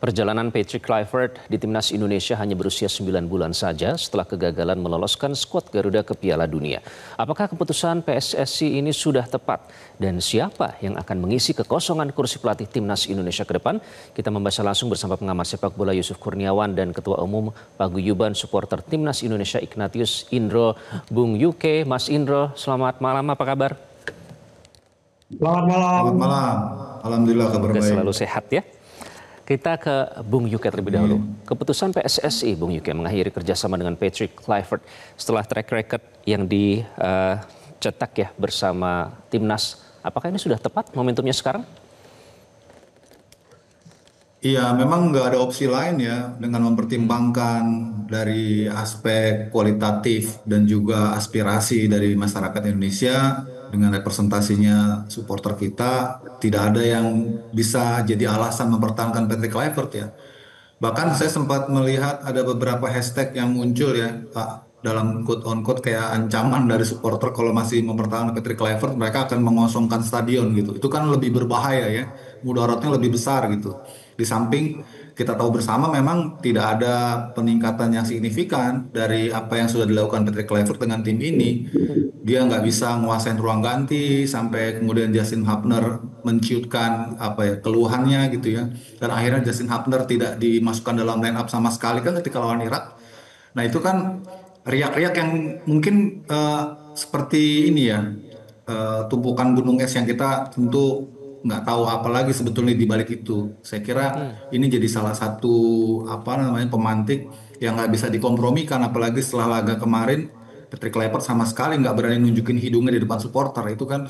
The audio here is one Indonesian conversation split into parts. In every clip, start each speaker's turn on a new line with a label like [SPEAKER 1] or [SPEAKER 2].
[SPEAKER 1] Perjalanan Patrick Kluivert di timnas Indonesia hanya berusia 9 bulan saja setelah kegagalan meloloskan skuad Garuda ke Piala Dunia. Apakah keputusan PSSI ini sudah tepat? Dan siapa yang akan mengisi kekosongan kursi pelatih timnas Indonesia ke depan? Kita membahas langsung bersama pengamat sepak bola Yusuf Kurniawan dan Ketua Umum Paguyuban supporter timnas Indonesia Ignatius Indro Bung UK. Mas Indro, selamat malam, apa kabar?
[SPEAKER 2] Selamat malam.
[SPEAKER 3] Selamat malam. Alhamdulillah kabar baik.
[SPEAKER 1] Selalu sehat ya. Kita ke Bung Yuke terlebih dahulu. Keputusan PSSI, Bung Yuke, mengakhiri kerjasama dengan Patrick Kluivert setelah track record yang dicetak ya bersama timnas. Apakah ini sudah tepat momentumnya sekarang?
[SPEAKER 3] Iya, memang nggak ada opsi lain ya dengan mempertimbangkan dari aspek kualitatif dan juga aspirasi dari masyarakat Indonesia dengan representasinya supporter kita, tidak ada yang bisa jadi alasan mempertahankan Patrick Kluivert ya. Bahkan saya sempat melihat ada beberapa hashtag yang muncul ya, Pak, dalam quote on quote kayak ancaman dari supporter kalau masih mempertahankan Patrick Kluivert mereka akan mengosongkan stadion gitu. Itu kan lebih berbahaya ya, mudaratnya lebih besar gitu. Di samping kita tahu bersama memang tidak ada peningkatan yang signifikan dari apa yang sudah dilakukan Patrick Kluivert dengan tim ini. Dia nggak bisa nguasain ruang ganti sampai kemudian Justin Hubner menciutkan apa ya keluhannya gitu ya. Dan akhirnya Justin Hubner tidak dimasukkan dalam line up sama sekali kan ketika lawan Irak. Nah itu kan riak-riak yang mungkin seperti ini ya, tumpukan gunung es yang kita tentu nggak tahu apalagi sebetulnya di balik itu. Saya kira ini jadi salah satu apa namanya pemantik yang nggak bisa dikompromikan, apalagi setelah laga kemarin Patrick Kluivert sama sekali nggak berani nunjukin hidungnya di depan supporter. Itu kan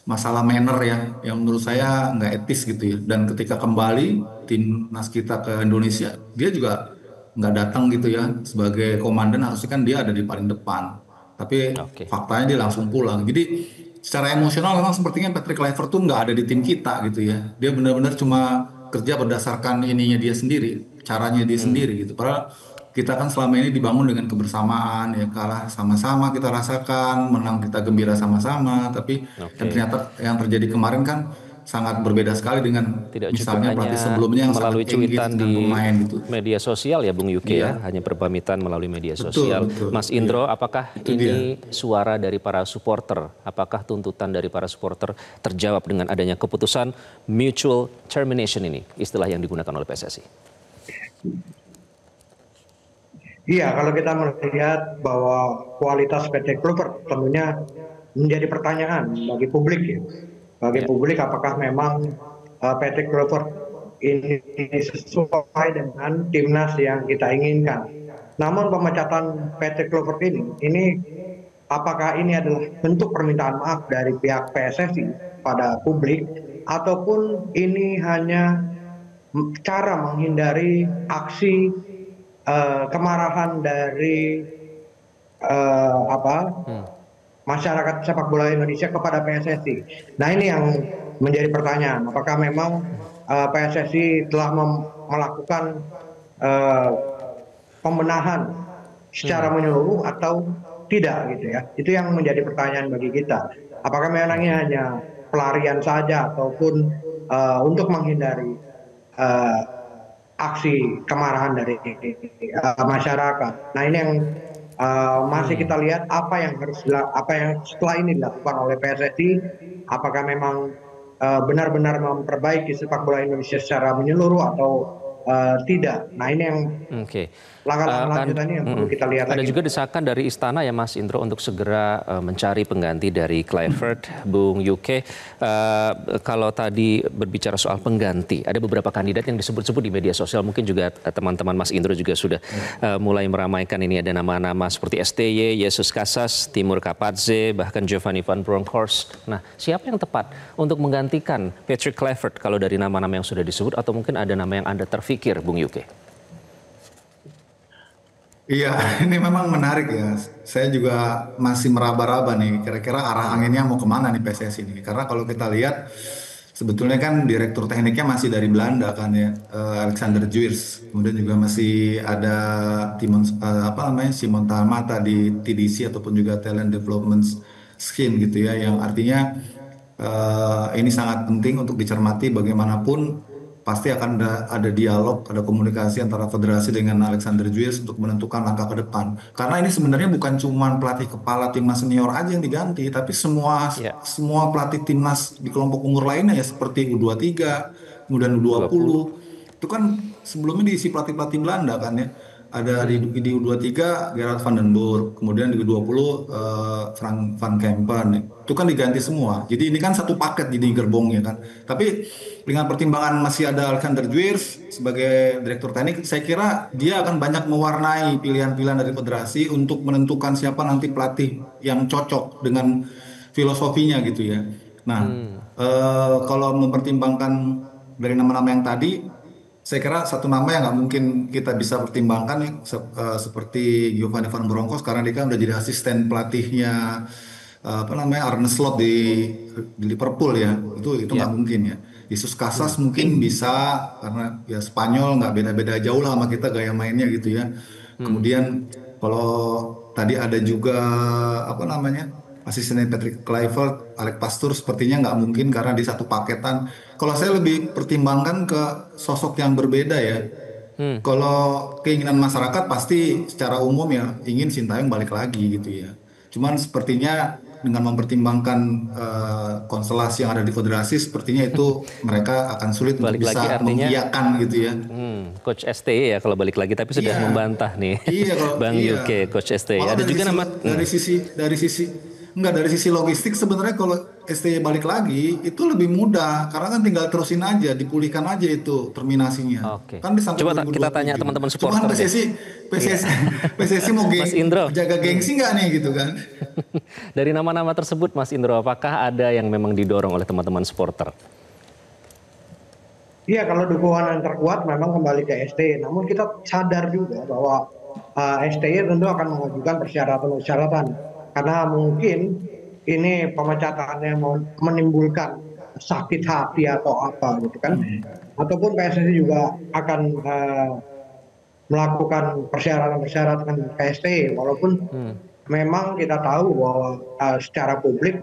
[SPEAKER 3] masalah manner ya, yang menurut saya nggak etis gitu ya. Dan ketika kembali timnas kita ke Indonesia, dia juga nggak datang gitu ya sebagai komandan, harusnya kan dia ada di paling depan. Tapi faktanya dia langsung pulang. Jadi secara emosional memang sepertinya Patrick Kluivert tuh nggak ada di tim kita gitu ya. Dia benar-benar cuma kerja berdasarkan ininya dia sendiri, caranya dia sendiri gitu. Padahal kita kan selama ini dibangun dengan kebersamaan ya, kalah sama-sama kita rasakan, menang kita gembira sama-sama. Tapi yang ternyata yang terjadi kemarin kan sangat berbeda sekali dengan misalnya pelatih sebelumnya yang
[SPEAKER 1] melalui
[SPEAKER 3] sangat engage
[SPEAKER 1] cuitan
[SPEAKER 3] dengan
[SPEAKER 1] di
[SPEAKER 3] pemain gitu.
[SPEAKER 1] media sosial ya Bung Yuke ya, hanya berpamitan melalui media sosial.
[SPEAKER 3] Betul,
[SPEAKER 1] Mas Indro, apakah
[SPEAKER 3] Itu
[SPEAKER 1] ini suara dari para supporter? Apakah tuntutan dari para supporter terjawab dengan adanya keputusan mutual termination ini, istilah yang digunakan oleh PSSI?
[SPEAKER 2] Iya, kalau kita melihat bahwa kualitas PT Kluivert tentunya menjadi pertanyaan bagi publik ya. Bagi publik apakah memang PT Kluivert ini sesuai dengan timnas yang kita inginkan. Namun pemecatan PT Kluivert ini apakah ini adalah bentuk permintaan maaf dari pihak PSSI pada publik ataupun ini hanya cara menghindari aksi kemarahan dari masyarakat sepak bola Indonesia kepada PSSI. Nah ini yang menjadi pertanyaan, apakah memang PSSI telah melakukan pembenahan secara menyeluruh atau tidak gitu ya. Itu yang menjadi pertanyaan bagi kita. Apakah memang ini hanya pelarian saja ataupun untuk menghindari aksi kemarahan dari masyarakat. Nah ini yang masih kita lihat apa yang setelah ini dilakukan oleh PSSI, apakah memang benar-benar memperbaiki sepak bola Indonesia secara menyeluruh atau tidak. Nah ini yang langkah-langkah lanjutannya yang perlu kita lihat
[SPEAKER 1] ada
[SPEAKER 2] lagi.
[SPEAKER 1] juga desakan dari istana ya Mas Indro untuk segera mencari pengganti dari Kluivert, Bung Yuke. Kalau tadi berbicara soal pengganti, ada beberapa kandidat yang disebut-sebut di media sosial. Mungkin juga teman-teman Mas Indro juga sudah mulai meramaikan ini. Ada nama-nama seperti STY, Yesus Casas, Timur Kapadze, bahkan Giovanni Van Bronckhorst. Nah, siapa yang tepat untuk menggantikan Patrick Kluivert kalau dari nama-nama yang sudah disebut, atau mungkin ada nama yang Anda terfikir, Bung Yuke?
[SPEAKER 3] Iya, ini memang menarik ya. Saya juga masih meraba-raba nih, kira-kira arah anginnya mau kemana nih PSSI ini. Karena kalau kita lihat, sebetulnya kan direktur tekniknya masih dari Belanda kan ya, Alexander Juers. Kemudian juga masih ada Simon Tamata di TDC ataupun juga Talent Development Scheme gitu ya, yang artinya ini sangat penting untuk dicermati bagaimanapun pasti akan ada dialog, ada komunikasi antara federasi dengan Alexander Juiz untuk menentukan langkah ke depan. Karena ini sebenarnya bukan cuma pelatih kepala timnas senior aja yang diganti, tapi semua
[SPEAKER 1] Ya,
[SPEAKER 3] semua pelatih timnas di kelompok umur lainnya ya seperti U23, kemudian U20.
[SPEAKER 1] 20.
[SPEAKER 3] Itu kan sebelumnya diisi pelatih-pelatih Belanda kan ya. Ada
[SPEAKER 1] Hmm,
[SPEAKER 3] di U23 Gerard van den Burg, kemudian di U20 Frank van Kempen. Itu kan diganti semua. Jadi ini kan satu paket jadi gerbongnya kan. Tapi dengan pertimbangan masih ada Alexander Juiz sebagai direktur teknik, saya kira dia akan banyak mewarnai pilihan-pilihan dari federasi untuk menentukan siapa nanti pelatih yang cocok dengan filosofinya gitu ya. Nah,
[SPEAKER 1] hmm,
[SPEAKER 3] kalau mempertimbangkan dari nama-nama yang tadi, saya kira satu nama yang nggak mungkin kita bisa pertimbangkan ya, seperti Giovanni Van Bronckhorst karena dia kan udah jadi asisten pelatihnya apa namanya Arne Slot di Liverpool ya. Itu
[SPEAKER 1] ya,
[SPEAKER 3] nggak mungkin ya. Yesus
[SPEAKER 1] hmm,
[SPEAKER 3] Casas mungkin bisa karena ya Spanyol nggak beda-beda jauh lah sama kita gaya mainnya gitu ya.
[SPEAKER 1] hmm.
[SPEAKER 3] Kemudian kalau tadi ada juga apa namanya asistennya Patrick Kluivert, Alex Pastur sepertinya nggak mungkin karena di satu paketan. Kalau saya lebih pertimbangkan ke sosok yang berbeda ya.
[SPEAKER 1] Hmm.
[SPEAKER 3] Kalau keinginan masyarakat pasti secara umum ya ingin Sintayong balik lagi gitu ya. Cuman sepertinya dengan mempertimbangkan konstelasi yang ada di federasi, sepertinya itu mereka akan sulit untuk
[SPEAKER 1] Balik lagi
[SPEAKER 3] bisa
[SPEAKER 1] artinya
[SPEAKER 3] mengiyakan gitu ya.
[SPEAKER 1] Coach STY ya kalau balik lagi, tapi sudah
[SPEAKER 3] Iya,
[SPEAKER 1] membantah nih
[SPEAKER 3] iya kalau
[SPEAKER 1] Bang
[SPEAKER 3] iya.
[SPEAKER 1] UK, Coach STY.
[SPEAKER 3] Malah
[SPEAKER 1] Ada
[SPEAKER 3] dari
[SPEAKER 1] juga
[SPEAKER 3] sisi
[SPEAKER 1] nama,
[SPEAKER 3] dari sisi logistik sebenarnya kalau STY balik lagi itu lebih mudah karena kan tinggal terusin aja, dipulihkan aja itu terminasinya.
[SPEAKER 1] oke.
[SPEAKER 3] Kan sampai
[SPEAKER 1] Coba kita tanya
[SPEAKER 3] 2027.
[SPEAKER 1] teman-teman
[SPEAKER 3] Cuman
[SPEAKER 1] supporter deh.
[SPEAKER 3] PSSI
[SPEAKER 1] Iya,
[SPEAKER 3] PSSI PSSI mau
[SPEAKER 1] Mas Indro.
[SPEAKER 3] jaga gengsi nggak nih gitu kan?
[SPEAKER 1] Dari nama-nama tersebut, Mas Indro, apakah ada yang memang didorong oleh teman-teman supporter?
[SPEAKER 2] Iya, kalau dukungan yang terkuat memang kembali ke STY. Namun kita sadar juga bahwa STY tentu akan mengajukan persyaratan-persyaratan karena mungkin ini pemecatannya menimbulkan sakit hati atau apa gitu kan. Ataupun PSSI juga akan melakukan persyaratan-persyaratan ke STY walaupun memang kita tahu bahwa secara publik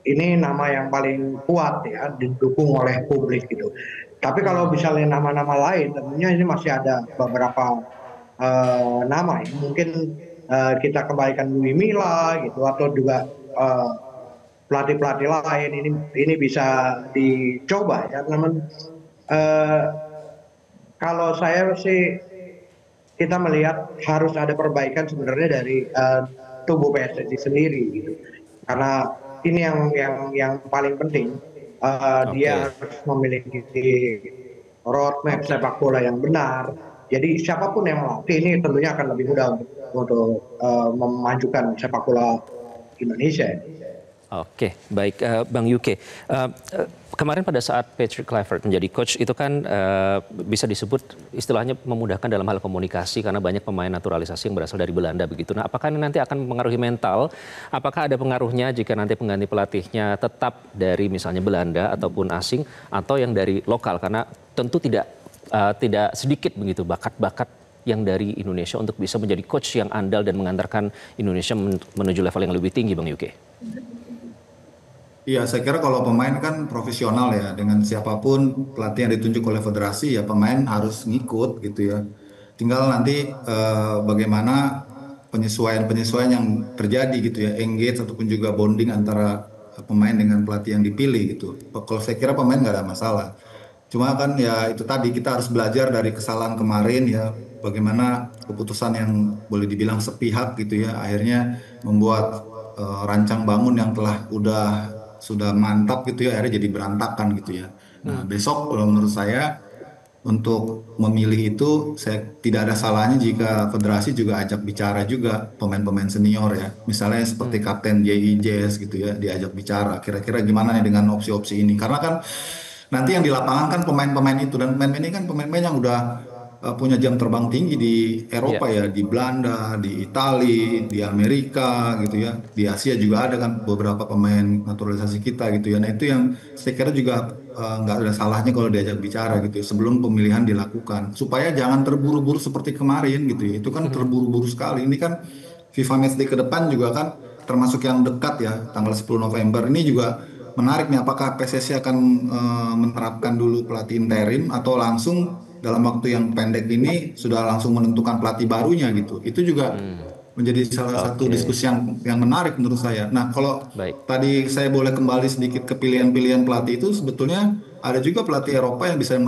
[SPEAKER 2] ini nama yang paling kuat ya didukung oleh publik gitu. Tapi kalau misalnya nama-nama lain, tentunya ini masih ada beberapa nama ya. Mungkin kita kembalikan Louis Milla gitu atau juga pelatih-pelatih lain ini bisa dicoba ya. Namun kalau saya sih kita melihat harus ada perbaikan sebenarnya dari tubuh PSSI sendiri gitu. Karena ini yang paling penting. Dia
[SPEAKER 1] Oke,
[SPEAKER 2] harus memiliki roadmap
[SPEAKER 1] oke.
[SPEAKER 2] sepak bola yang benar. Jadi siapapun yang melatih ini tentunya akan lebih mudah untuk memajukan sepak bola Indonesia.
[SPEAKER 1] Oke, baik Bang Yuke. Kemarin pada saat Patrick Kluivert menjadi coach itu kan bisa disebut istilahnya memudahkan dalam hal komunikasi karena banyak pemain naturalisasi yang berasal dari Belanda begitu. Nah, apakah ini nanti akan mempengaruhi mental? Apakah ada pengaruhnya jika nanti pengganti pelatihnya tetap dari misalnya Belanda ataupun asing atau yang dari lokal? Karena tentu tidak sedikit begitu bakat-bakat yang dari Indonesia untuk bisa menjadi coach yang andal dan mengantarkan Indonesia menuju level yang lebih tinggi, Bang Yuke.
[SPEAKER 3] Iya, saya kira kalau pemain kan profesional ya, dengan siapapun pelatih yang ditunjuk oleh federasi ya pemain harus ngikut gitu ya. Tinggal nanti bagaimana penyesuaian-penyesuaian yang terjadi gitu ya, engage ataupun juga bonding antara pemain dengan pelatih yang dipilih gitu. Kalau saya kira pemain nggak ada masalah. Cuma kan ya itu tadi kita harus belajar dari kesalahan kemarin ya, bagaimana keputusan yang boleh dibilang sepihak gitu ya, akhirnya membuat rancang bangun yang sudah mantap gitu ya akhirnya jadi berantakan gitu ya. Nah, besok kalau menurut saya untuk memilih itu saya tidak ada salahnya jika federasi juga ajak bicara juga pemain-pemain senior ya. Misalnya seperti Kapten JI Jazz gitu ya diajak bicara kira-kira gimana nih dengan opsi-opsi ini. Karena kan nanti yang di lapangan kan pemain-pemain itu dan pemain ini kan pemain-pemain yang udah punya jam terbang tinggi di
[SPEAKER 1] Iya.
[SPEAKER 3] Eropa ya, di Belanda, di Italia, di Amerika gitu ya, di Asia juga ada kan beberapa pemain naturalisasi kita gitu ya. Nah itu yang saya kira juga nggak ada salahnya kalau diajak bicara gitu ya, sebelum pemilihan dilakukan, supaya jangan terburu-buru seperti kemarin gitu ya. Itu kan terburu-buru sekali. Ini kan FIFA Matchday ke depan juga kan termasuk yang dekat ya, tanggal 10 November ini juga menarik nih, apakah PSSI akan menerapkan dulu pelatih interim atau langsung dalam waktu yang pendek ini sudah langsung menentukan pelatih barunya gitu. Itu juga menjadi salah satu
[SPEAKER 1] Oke,
[SPEAKER 3] diskusi yang menarik menurut saya. Nah, kalau
[SPEAKER 1] baik.
[SPEAKER 3] tadi saya boleh kembali sedikit ke pilihan-pilihan pelatih itu, sebetulnya ada juga pelatih Eropa yang bisa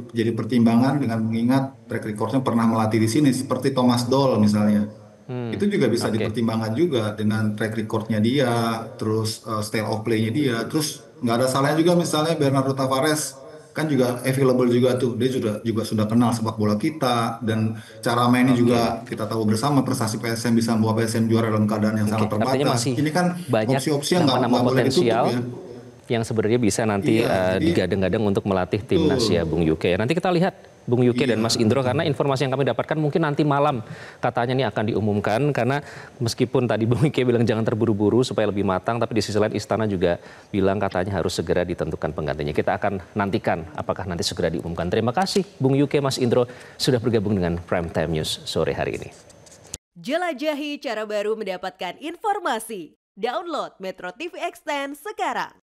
[SPEAKER 3] jadi pertimbangan dengan mengingat track recordnya pernah melatih di sini, seperti Thomas Doll misalnya. Itu juga bisa
[SPEAKER 1] Oke.
[SPEAKER 3] dipertimbangkan juga dengan track recordnya dia, terus style of play-nya dia, terus nggak ada salahnya juga misalnya Bernardo Tavares kan juga available juga tuh, dia juga sudah kenal sepak bola kita dan cara mainnya
[SPEAKER 1] Oke.
[SPEAKER 3] juga kita tahu bersama prestasi PSM bisa membawa PSM juara dalam keadaan yang
[SPEAKER 1] Oke,
[SPEAKER 3] sangat
[SPEAKER 1] artinya
[SPEAKER 3] terbatas.
[SPEAKER 1] masih
[SPEAKER 3] Ini kan
[SPEAKER 1] banyak
[SPEAKER 3] opsi-opsi yang
[SPEAKER 1] nama-nama
[SPEAKER 3] nggak boleh ditutup
[SPEAKER 1] potensial
[SPEAKER 3] ya.
[SPEAKER 1] yang sebenarnya bisa nanti
[SPEAKER 3] Iya, jadi
[SPEAKER 1] digadang-gadang untuk melatih timnas ya
[SPEAKER 3] betul.
[SPEAKER 1] Bung Yuke. Nanti kita lihat Bung Yuke dan Mas
[SPEAKER 3] Iya,
[SPEAKER 1] Indro,
[SPEAKER 3] betul.
[SPEAKER 1] karena informasi yang kami dapatkan mungkin nanti malam katanya ini akan diumumkan, karena meskipun tadi Bung Yuke bilang jangan terburu-buru supaya lebih matang, tapi di sisi lain Istana juga bilang katanya harus segera ditentukan penggantinya. Kita akan nantikan apakah nanti segera diumumkan. Terima kasih Bung Yuke, Mas Indro sudah bergabung dengan Prime Time News sore hari ini.
[SPEAKER 4] Jelajahi cara baru mendapatkan informasi. Download Metro TV Extend sekarang.